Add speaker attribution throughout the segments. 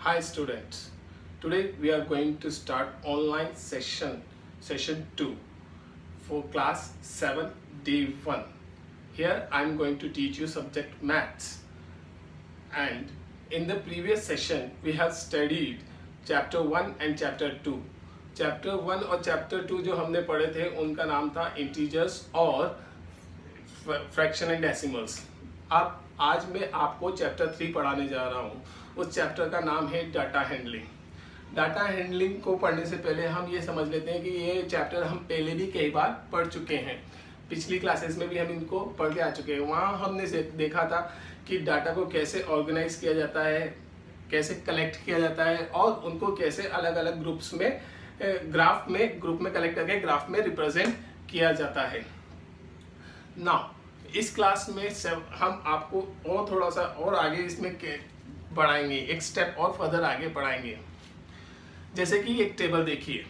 Speaker 1: Hi students, today we are going to start online session 2 for class 7 day 1. Here I am going to teach you subject maths, and in the previous session we have studied chapter 1 and chapter 2. Chapter 1 और chapter 2 जो हमने पढ़े थे उनका नाम था integers और fraction and decimals. अब आज मैं आपको चैप्टर 3 पढ़ाने जा रहा हूँ। उस चैप्टर का नाम है डाटा हैंडलिंग। डाटा हैंडलिंग को पढ़ने से पहले हम ये समझ लेते हैं कि ये चैप्टर हम पहले भी कई बार पढ़ चुके हैं। पिछली क्लासेस में भी हम इनको पढ़ के आ चुके हैं। वहाँ हमने देखा था कि डाटा को कैसे ऑर्गेनाइज किया जाता है, कैसे कलेक्ट किया जाता है और उनको कैसे अलग अलग ग्रुप्स में ग्रुप में कलेक्ट करके ग्राफ में रिप्रेजेंट किया जाता है। नाउ इस क्लास में हम आपको और थोड़ा सा और आगे इसमें बढ़ाएंगे, एक स्टेप और फर्दर आगे बढ़ाएंगे। जैसे कि एक टेबल देखिए,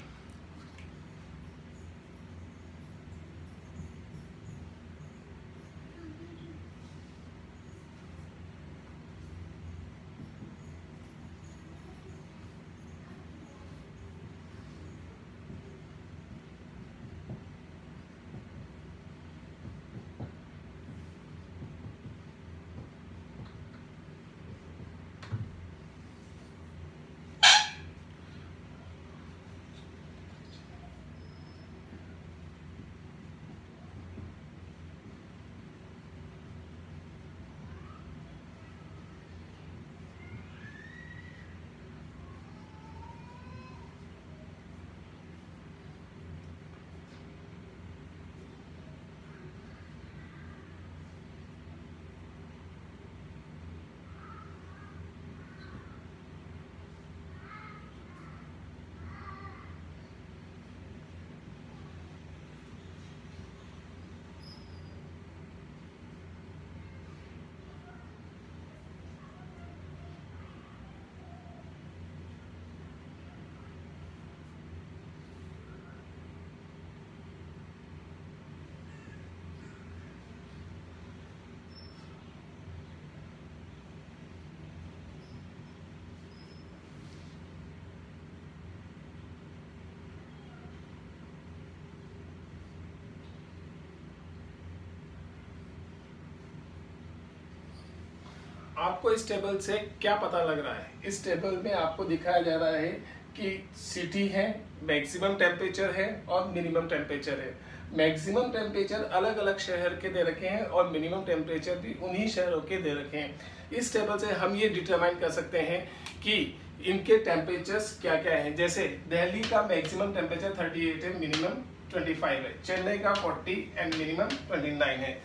Speaker 1: आपको इस टेबल से क्या पता लग रहा है? इस टेबल में आपको दिखाया जा रहा है कि सिटी है, मैक्सिमम टेम्परेचर है और मिनिमम टेम्परेचर है। मैक्सिमम टेम्परेचर अलग अलग शहर के दे रखे हैं और मिनिमम टेम्परेचर भी उन्हीं शहरों के दे रखे हैं। इस टेबल से हम ये डिटरमाइन कर सकते हैं कि इनके टेम्परेचर्स क्या क्या हैं। जैसे दिल्ली का मैक्सिमम टेम्परेचर 38 है, मिनिमम 25 है। चेन्नई का 40 एंड मिनिमम 29 है।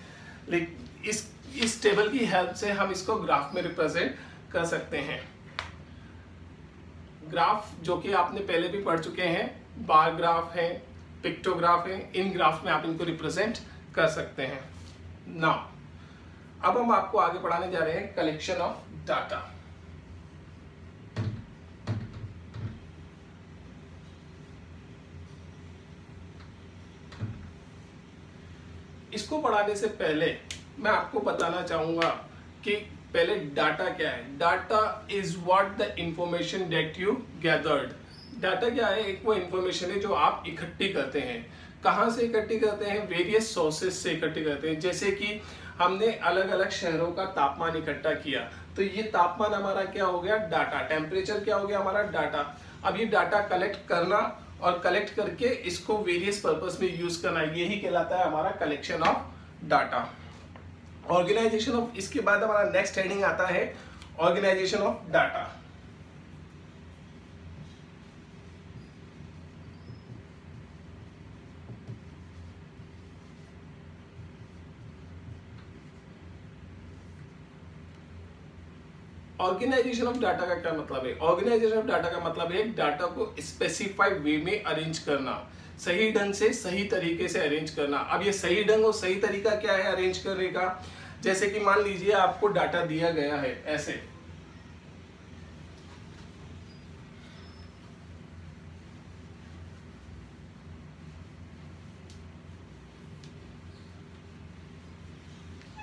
Speaker 1: लेकिन इस टेबल की हेल्प से हम इसको ग्राफ में रिप्रेजेंट कर सकते हैं। ग्राफ जो कि आपने पहले भी पढ़ चुके हैं, बार ग्राफ है, पिक्टोग्राफ है, इन ग्राफ में आप इनको रिप्रेजेंट कर सकते हैं। नाउ अब हम आपको आगे पढ़ाने जा रहे हैं कलेक्शन ऑफ डाटा। इसको पढ़ाने से पहले मैं आपको बताना चाहूंगा कि पहले डाटा क्या है। Data is what the information that you gathered. Data क्या है? एक वो इंफॉर्मेशन है जो आप इकट्ठी करते हैं। कहाँ से इकट्ठी करते हैं? वेरियस सोर्सेस से इकट्ठी करते हैं। जैसे कि हमने अलग अलग शहरों का तापमान इकट्ठा किया, तो ये तापमान हमारा क्या हो गया? डाटा। टेम्परेचर क्या हो गया? हमारा डाटा। अब ये डाटा कलेक्ट करना और कलेक्ट करके इसको वेरियस पर्पस में यूज करना, यही कहलाता है हमारा collection of data. Organisation of, इसके बाद हमारा नेक्स्ट हेडिंग आता है organisation of data. Organisation of data का क्या मतलब है? ऑर्गेनाइजेशन ऑफ डाटा का मतलब है डाटा को स्पेसिफाइड वे में अरेंज करना, सही ढंग से सही तरीके से अरेंज करना। अब ये सही ढंग और सही तरीका क्या है अरेंज करने का? जैसे कि मान लीजिए आपको डाटा दिया गया है ऐसे,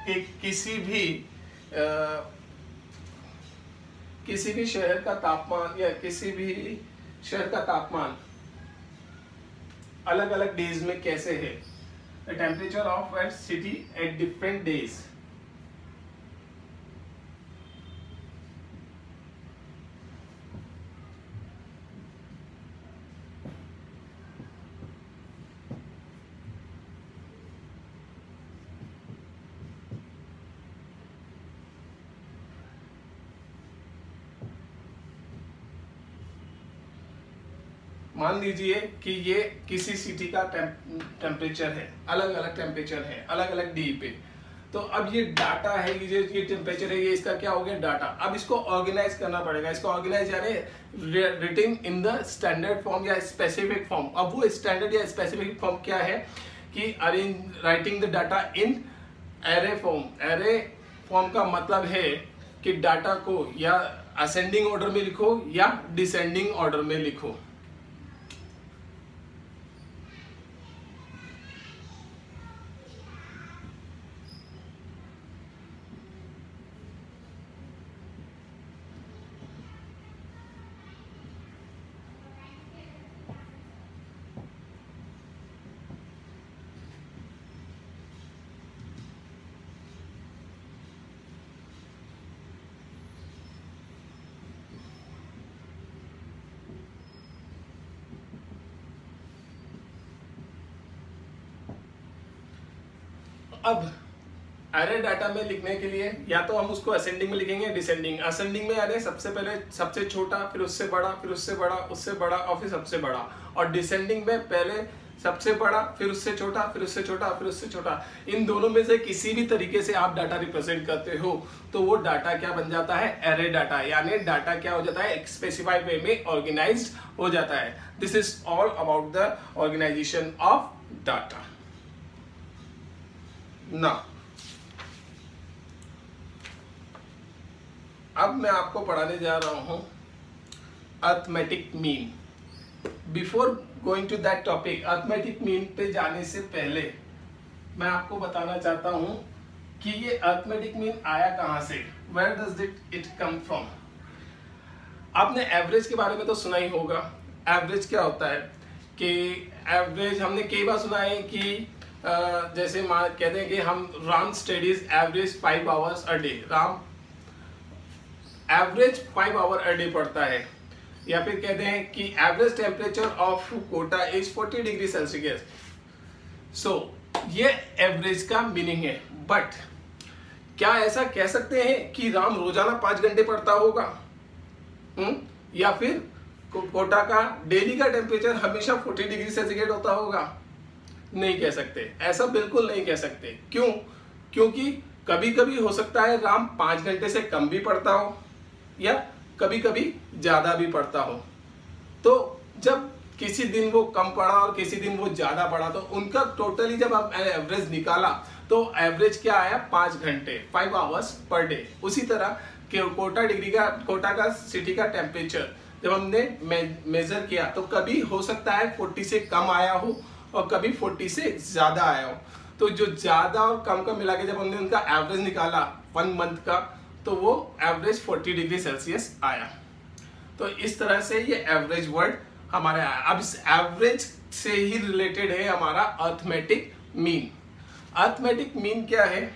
Speaker 1: कि किसी भी किसी भी शहर का तापमान या किसी भी शहर का तापमान अलग अलग डेज में कैसे है, the temperature of a city at different days. मान लीजिए कि ये किसी सिटी का टेम्परेचर है, अलग अलग टेम्परेचर है अलग अलग डी पे। तो अब ये डाटा है, ये टेम्परेचर है, ये इसका क्या हो गया डाटा। अब इसको ऑर्गेनाइज करना पड़ेगा। इसको ऑर्गेनाइज यानी written in the standard form या स्पेसिफिक फॉर्म। अब वो स्टैंडर्ड या स्पेसिफिक फॉर्म क्या है कि arrange writing the data in array form. Array form का मतलब है कि डाटा को या असेंडिंग ऑर्डर में लिखो या डिसेंडिंग ऑर्डर में लिखो। अब एरे डाटा में लिखने के लिए या तो हम उसको असेंडिंग में लिखेंगे, डिसेंडिंग। असेंडिंग में यानी सबसे पहले सबसे छोटा, फिर उससे बड़ा, फिर उससे बड़ा, उससे बड़ा और फिर सबसे बड़ा। और डिसेंडिंग में पहले सबसे बड़ा, फिर उससे छोटा, फिर उससे छोटा, फिर उससे छोटा। इन दोनों में से किसी भी तरीके से आप डाटा रिप्रेजेंट करते हो तो वो डाटा क्या बन जाता है, एरे डाटा। यानी डाटा क्या हो जाता है, एक स्पेसिफाइड वे में ऑर्गेनाइज्ड हो जाता है। This is all about the organisation of data. ना अब मैं आपको पढ़ाने जा रहा हूं arithmetic mean. Before going to that topic, arithmetic mean पे जाने से पहले मैं आपको बताना चाहता हूं कि ये अर्थमेटिक मीन आया कहां से, where does it come from. आपने एवरेज के बारे में तो सुना ही होगा। एवरेज क्या होता है कि एवरेज हमने कई बार सुना है कि जैसे कहते हैं कि हम Ram studies average 5 hours a day. Ram average 5 hour a day पढ़ता है। या फिर कहते हैं कि average temperature of Kota is 40 degree Celsius. So ये एवरेज का मीनिंग है। बट क्या ऐसा कह सकते हैं कि राम रोजाना 5 घंटे पढ़ता होगा? या फिर कोटा का डेली का टेम्परेचर हमेशा 40 डिग्री सेल्सियस होता होगा? नहीं कह सकते, ऐसा बिल्कुल नहीं कह सकते। क्यों? क्योंकि कभी कभी हो सकता है राम 5 घंटे से कम भी पढ़ता हो या कभी कभी ज्यादा भी पढ़ता हो। तो जब किसी दिन वो कम पढ़ा और किसी दिन वो ज्यादा पढ़ा तो उनका टोटली जब आप एवरेज निकाला तो एवरेज क्या आया, 5 घंटे, 5 आवर्स पर डे। उसी तरह कोटा का सिटी का टेम्परेचर जब हमने मेजर किया तो कभी हो सकता है 40 से कम आया हो और कभी 40 से ज्यादा आया हो। तो जो ज्यादा और कम का मिला के जब हमने उनका एवरेज निकाला 1 मंथ का तो वो एवरेज 40 डिग्री सेल्सियस आया। तो इस तरह से ये एवरेज वर्ड हमारे आया। अब इस एवरेज से ही रिलेटेड है हमारा अर्थमेटिक मीन। अर्थमेटिक मीन क्या है?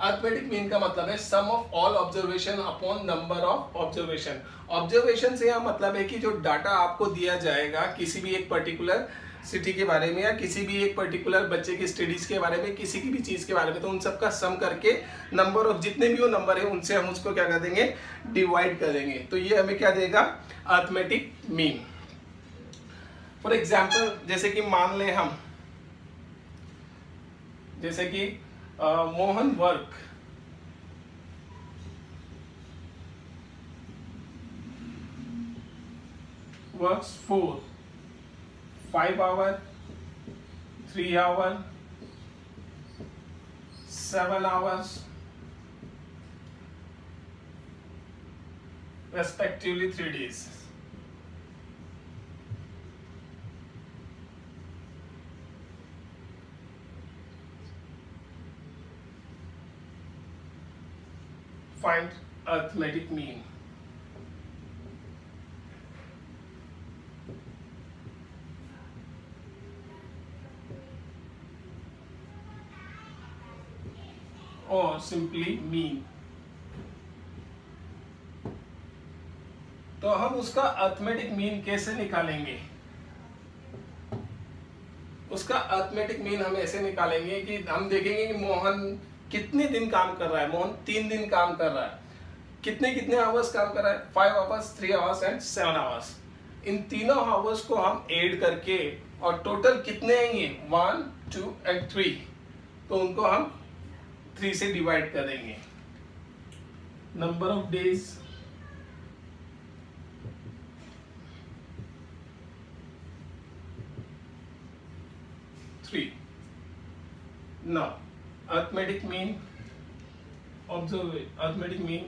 Speaker 1: अर्थमेटिक मीन का मतलब है sum of all observation upon number of observation. Observation से यह मतलब है कि जो डाटा आपको दिया जाएगा किसी भी एक पर्टिकुलर सिटी के बारे में या किसी भी एक पर्टिकुलर बच्चे की स्टडीज के बारे में, किसी की भी चीज के बारे में, तो उन सब का सम करके नंबर ऑफ जितने भी वो नंबर है उनसे हम उसको क्या कर देंगे, डिवाइड कर देंगे। तो ये हमें क्या देगा, अर्थमेटिक मीन। फॉर एग्जाम्पल जैसे कि मान लें हम, जैसे कि Mohan works for 5 hours, 3 hours, 7 hours, respectively 3 days. Find arithmetic mean. Or simply mean. तो हम उसका अर्थमेटिक मीन कैसे निकालेंगे? उसका अर्थमेटिक मीन हम ऐसे निकालेंगे कि हम देखेंगे कि मोहन कितने दिन काम कर रहा है। मोहन 3 दिन काम कर रहा है। कितने आवर्स काम कर रहा है? 5 आवर्स, 3 आवर्स एंड 7 आवर्स। इन तीनों आवर्स को हम ऐड करके और टोटल कितने आएंगे? 1, 2 एंड 3। तो उनको हम 3 से डिवाइड कर देंगे। Number of days, now arithmetic mean, observe it, arithmetic mean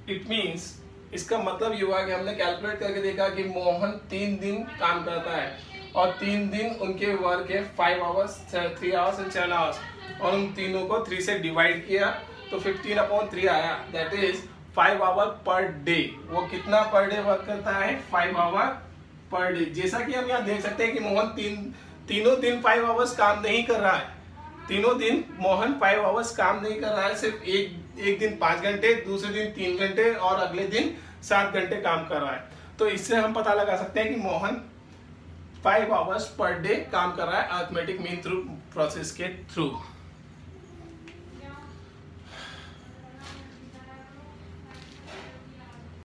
Speaker 1: it means, इसका मतलब ये हुआ कि हमने कैलकुलेट करके देखा कि मोहन 3 दिन काम करता है और 3 दिन उनके वर्क है 5 आवर्स, 3 आवर्स एंड 7 आवर्स, और उन तीनों को 3 से डिवाइड किया तो 15/3 आया। That is 5 hour per day. वो कितना पर डे वर्क करता है? 5 आवर पर डे। जैसा कि हम यहाँ देख सकते हैं कि मोहन तीनों दिन 5 आवर्स काम नहीं कर रहा है। तीनों दिन मोहन 5 आवर्स काम नहीं कर रहा है। सिर्फ एक दिन 5 घंटे, दूसरे दिन 3 घंटे और अगले दिन 7 घंटे काम कर रहा है। तो इससे हम पता लगा सकते हैं कि मोहन 5 आवर्स पर डे काम कर रहा है अर्थमेटिक मीन थ्रू प्रोसेस के थ्रू।